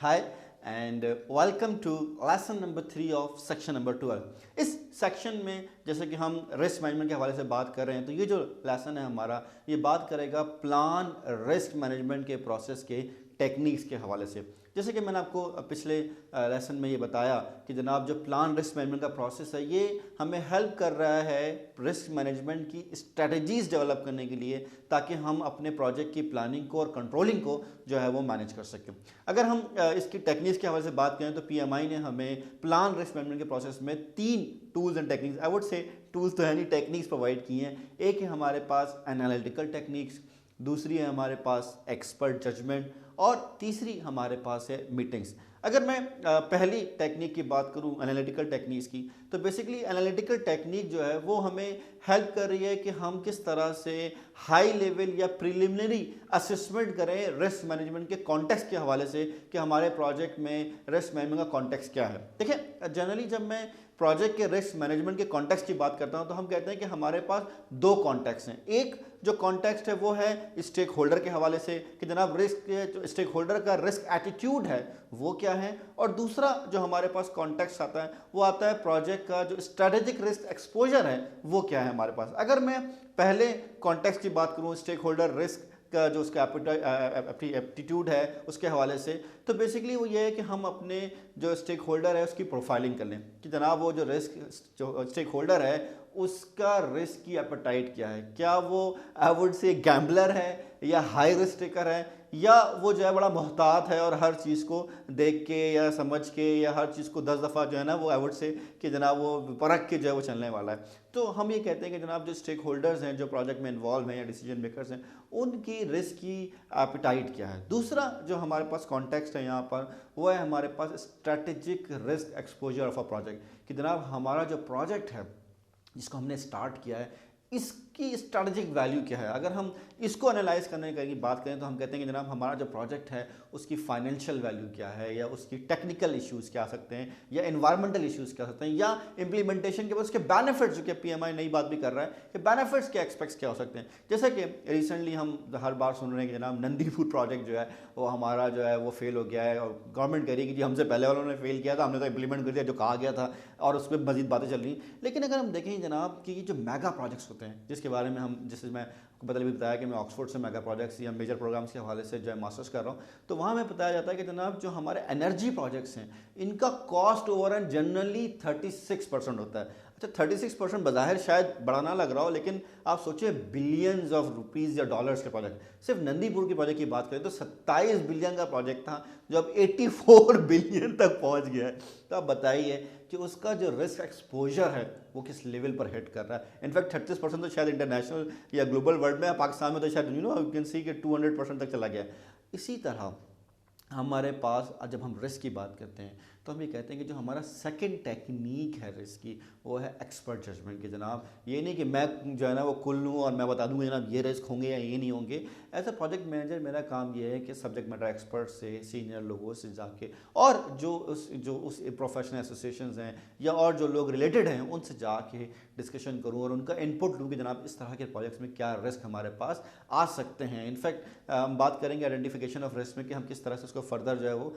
Hi and welcome to lesson number 3 of section number 12। इस section में जैसे कि हम रिस्क मैनेजमेंट के हवाले से बात कर रहे हैं, तो ये जो लेसन है हमारा ये बात करेगा प्लान रिस्क मैनेजमेंट के प्रोसेस के टेक्निक्स के हवाले से। जैसे कि मैंने आपको पिछले लेसन में ये बताया कि जनाब जो प्लान रिस्क मैनेजमेंट का प्रोसेस है ये हमें हेल्प कर रहा है रिस्क मैनेजमेंट की स्ट्रेटजीज डेवलप करने के लिए, ताकि हम अपने प्रोजेक्ट की प्लानिंग को और कंट्रोलिंग को जो है वो मैनेज कर सकें। अगर हम इसकी टेक्निक्स के हवाले से बात करें तो पीएमआई ने हमें प्लान रिस्क मैनेजमेंट के प्रोसेस में 3 tools and techniques, I would say tools तो है नहीं, टेक्निक्स प्रोवाइड की हैं। एक है हमारे पास एनालिटिकल टेक्निक्स, दूसरी है हमारे पास एक्सपर्ट जजमेंट और तीसरी हमारे पास है मीटिंग्स। अगर मैं पहली टेक्निक की बात करूं एनालिटिकल टेक्निक्स की, तो बेसिकली एनालिटिकल टेक्निक जो है वो हमें हेल्प कर रही है कि हम किस तरह से हाई लेवल या प्रिलिमिनरी असेसमेंट करें रिस्क मैनेजमेंट के कॉन्टेक्स्ट के हवाले से कि हमारे प्रोजेक्ट में रिस्क मैनेजमेंट का कॉन्टेक्स्ट क्या है। देखिए जनरली जब मैं प्रोजेक्ट के रिस्क मैनेजमेंट के कॉन्टेक्स्ट की बात करता हूं तो हम कहते हैं कि हमारे पास 2 कॉन्टेक्स्ट हैं। एक जो कॉन्टेक्स्ट है वो है स्टेक होल्डर के हवाले से कि जनाब रिस्क के जो स्टेक होल्डर का रिस्क एटीट्यूड है वो क्या है, और दूसरा जो हमारे पास कॉन्टेक्स्ट आता है वो आता है प्रोजेक्ट का जो स्ट्रेटेजिक रिस्क एक्सपोजर है वो क्या है हमारे पास। अगर मैं पहले कॉन्टेक्स्ट की बात करूं स्टेक होल्डर रिस्क का जो उसका एप्टीट्यूड है उसके हवाले से, तो बेसिकली वो ये है कि हम अपने जो स्टेक होल्डर है उसकी प्रोफाइलिंग कर लें कि जनाब वो जो रिस्क जो स्टेक होल्डर है उसका रिस्क की एपेटाइट क्या है। क्या वो आई वुड से गैम्बलर है या हाई रिस्क टेकर है, या वो जो है बड़ा मोहतात है और हर चीज़ को देख के या समझ के या हर चीज़ को 10 दफ़ा जो है ना वो आई वुड से कि जनाब वो परख के जो है वो चलने वाला है। तो हम ये कहते हैं कि जनाब जो स्टेक होल्डर्स हैं जो प्रोजेक्ट में इन्वॉल्व हैं या डिसीजन मेकर्स हैं उनकी रिस्क की एपेटाइट क्या है। दूसरा जो हमारे पास कॉन्टेक्स्ट है यहाँ पर वो है हमारे पास strategic risk exposure of a project कि जनाब हमारा जो प्रोजेक्ट है जिसको हमने स्टार्ट किया है इसकी स्ट्रैटेजिक वैल्यू क्या है। अगर हम इसको एनालाइज करने की बात करें तो हम कहते हैं कि जनाब हमारा जो प्रोजेक्ट है उसकी फाइनेंशियल वैल्यू क्या है, या उसकी टेक्निकल इश्यूज़ क्या आ सकते हैं, या एनवायरमेंटल इश्यूज़ क्या आ सकते हैं, या इम्प्लीमेंटेशन के बाद उसके बेनिफिट्स, जो कि पीएमआई नई बात भी कर रहा है कि बेनिफिट्स के एक्सपेक्ट्स क्या हो सकते हैं। जैसे कि रिसेंटली हम हर बार सुन रहे हैं कि जनाब नंदीपुर प्रोजेक्ट जो है वो हमारा जो है वो फेल हो गया है, और गवर्नमेंट कह रही है कि जी हमसे पहले वालों ने फेल किया था, हमने तो इंप्लीमेंट कर दिया जो कहा गया था, और उस पर मजीद बातें चल रही। लेकिन अगर हम देखें जनाब कि ये जो मेगा प्रोजेक्ट्स होते हैं जिसके बारे में हम, जैसे मैं आपको पहले भी बताया कि मैं ऑक्सफोर्ड से मेगा प्रोजेक्ट्स या मेजर प्रोग्राम्स के हवाले से जो है मास्टर्स कर रहा हूँ, तो वहाँ में बताया जाता है कि जनाब जो हमारे एनर्जी प्रोजेक्ट्स हैं इनका कॉस्ट ओवररन जनरली 36% होता है। अच्छा 36% बज़ाहिर शायद बड़ा ना लग रहा हो, लेकिन आप सोचिए बिलियंस ऑफ रुपीज़ या डॉलर्स के प्रोजेक्ट। सिर्फ नंदीपुर के प्रोजेक्ट की बात करें तो 27 बिलियन का प्रोजेक्ट था जो अब 84 बिलियन तक पहुंच गया है। तो आप बताइए कि उसका जो रिस्क एक्सपोजर है वो किस लेवल पर हिट कर रहा है। इनफैक्ट 36% तो शायद इंटरनेशनल या ग्लोबल वर्ल्ड में, पाकिस्तान में तो शायद यू कैन सी कि 200% तक चला गया। इसी तरह हमारे पास जब हम रिस्क की बात करते हैं तो हम ये कहते हैं कि जो हमारा सेकंड टेक्निक है रिस्क की वो है एक्सपर्ट जजमेंट की। जनाब ये नहीं कि मैं जो है ना वो कुल लूँ और मैं बता दूँगा जनाब ये रिस्क होंगे या ये नहीं होंगे। एज अ प्रोजेक्ट मैनेजर मेरा काम ये है कि सब्जेक्ट मैटर एक्सपर्ट से, सीनियर लोगों से जाके, और जो उस प्रोफेशनल एसोसिएशन हैं या और जो लोग रिलेटेड हैं उनसे जाके डिस्कशन करूँ और उनका इनपुट लूँ कि जनाब इस तरह के प्रोजेक्ट्स में क्या रिस्क हमारे पास आ सकते हैं। इनफैक्ट हम बात करेंगे आइडेंटिफिकेशन ऑफ रिस्क में कि हम किस तरह से उसको फर्दर जो है वो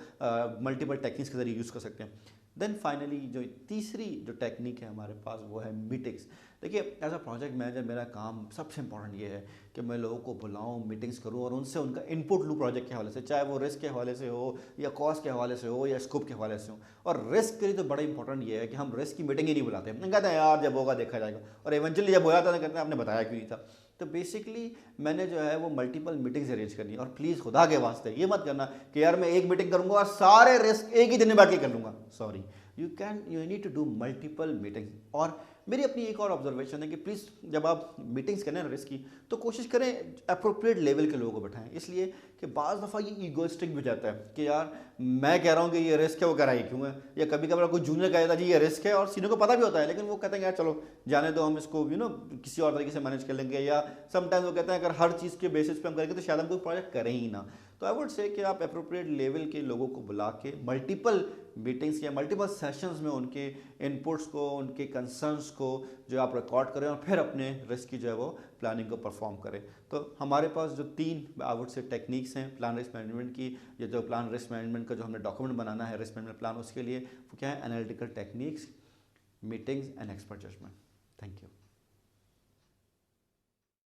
मल्टीपल टेक्निक्स के जरिए यूज़ कर सकते हैं। देन फाइनली जो तीसरी जो टेक्निक है हमारे पास वो है मीटिंग्स। देखिए एज अ प्रोजेक्ट मैनेजर मेरा काम सबसे इंपॉर्टेंट ये है कि मैं लोगों को बुलाऊं, मीटिंग्स करूं और उनसे उनका इनपुट लूं प्रोजेक्ट के हवाले से, चाहे वो रिस्क के हवाले से हो या कॉस्ट के हवाले से हो या स्कोप के हवाले से हो। और रिस्क के लिए तो बड़ा इंपॉर्टेंट ये है कि हम रिस्क की मीटिंग ही नहीं बुलाते, हम कहते हैं यार जब होगा देखा जाएगा, और इवेंचुअली जब हो जाता है तो कहते हैं आपने बताया क्यों नहीं था। तो बेसिकली मैंने जो है वो मल्टीपल मीटिंग्स अरेंज करनी है। और प्लीज़ खुदा के वास्ते ये मत करना कि यार मैं एक मीटिंग करूंगा और सारे रिस्क एक ही दिन में बैठ के कर लूँगा। Sorry, you need to do multiple meetings. और मेरी अपनी एक और ऑब्जर्वेशन है कि प्लीज़ जब आप मीटिंग्स करें रिस्क की तो कोशिश करें अप्रोप्रिएट लेवल के लोगों को बैठाएं, इसलिए कि बाज़ दफ़ा ये ईगोइस्टिक भी जाता है कि यार मैं कह रहा हूँ कि ये रिस्क है वो कह रहा है क्यों है, या कभी कभार कोई जूनियर कह देता जी ये रिस्क है और सीनियर को पता भी होता है लेकिन वो कहते हैं यार चलो जाने दो, हम इसको किसी और तरीके से मैनेज कर लेंगे, या समटाइम्स वो कहते हैं अगर हर चीज़ के बेसिस पे हम करेंगे तो शायद हम कोई प्रोजेक्ट करें ही ना। तो आई वुड से कि आप अप्रोप्रिएट लेवल के लोगों को बुला के मल्टीपल मीटिंग्स या मल्टीपल सेशंस में उनके इनपुट्स को, उनके कंसर्न्स को जो आप रिकॉर्ड करें और फिर अपने रिस्क की जो है वो प्लानिंग को परफॉर्म करें। तो हमारे पास जो 3 आई वुड से टेक्निक्स हैं प्लान रिस्क मैनेजमेंट की, ये जो प्लान रिस्क मैनेजमेंट का जो हमने डॉक्यूमेंट बनाना है रिस्क मैनेजमेंट प्लान, उसके लिए वो क्या है, analytical techniques, meetings and expert judgement.